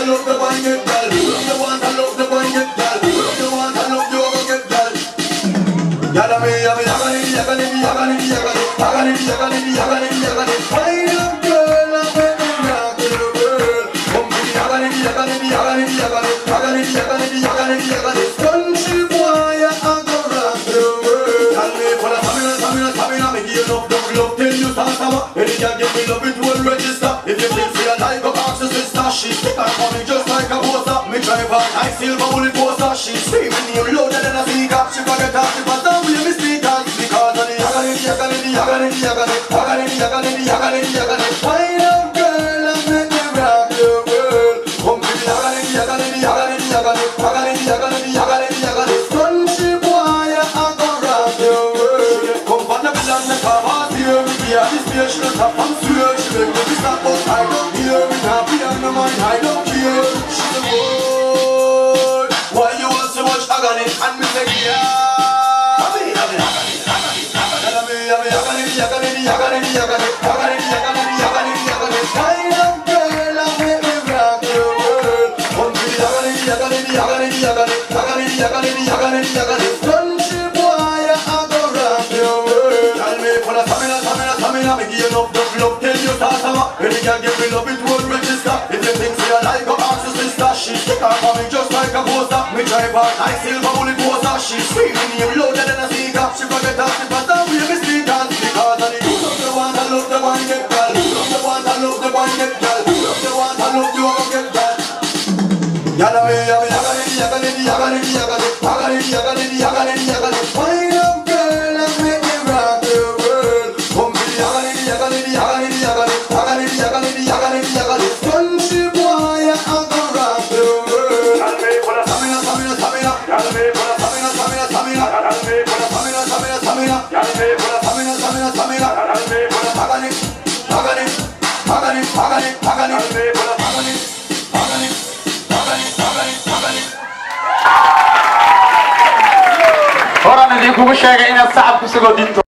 I love the one get girl. Love the one, I love the one get girl. Love the one, I love the one get girl. Yalla me, yalla, yalla, yalla, yalla, yalla, yalla, yalla, yalla, yalla. Find a girl, I make me rock the world. Come to me, yalla, yalla, yalla, yalla, yalla, yalla, yalla. Country boy, I go rock the world. Tell me for the stamina, me give you enough love till you start summer. Any girl give me love, it will register. If you feel free, I like go ask your sister. She stick her coming just like a poster. Me drive her nice silver bullet poster. She screaming you louder than a speaker. She forget her, she pass down with me speakers. Because of the yagalini. Find a girl and make me rock the world. Come to the yagalini. Country boy, I go rock the world. Come from the middle the car, here we are. This beer she don't have fun, swear. She make me stop, but I don't hear. Me happy on the mind, I don't care. She the boy. Why you want so much agony? And me say yeah. Country boy, I go rock your world. Tell me for the stamina, me give you enough love till you start summer. Any girl give me love, it won't register. If you think say I like go ask your sister. She stick her coming just like a poster. Me drive her nice silver bullet poster. She screaming you louder than a speaker. She forget her, she pass down with me speakers. Because of the you love the one, I love the one get girl. Love the one, I love the one get girl. Love the one, I love the one get girl. Yalla me, yalla. Find a girl and make me rock the world. Come to the yagalini. Country boy, I go rock the world. Tell me for the stamina. Tell me for the stamina. Tell me for the stamina. Tell me for the stamina. Tell me for the pagani. Tell me for the pagani. Ora ne dico che scega in alzata questo godito.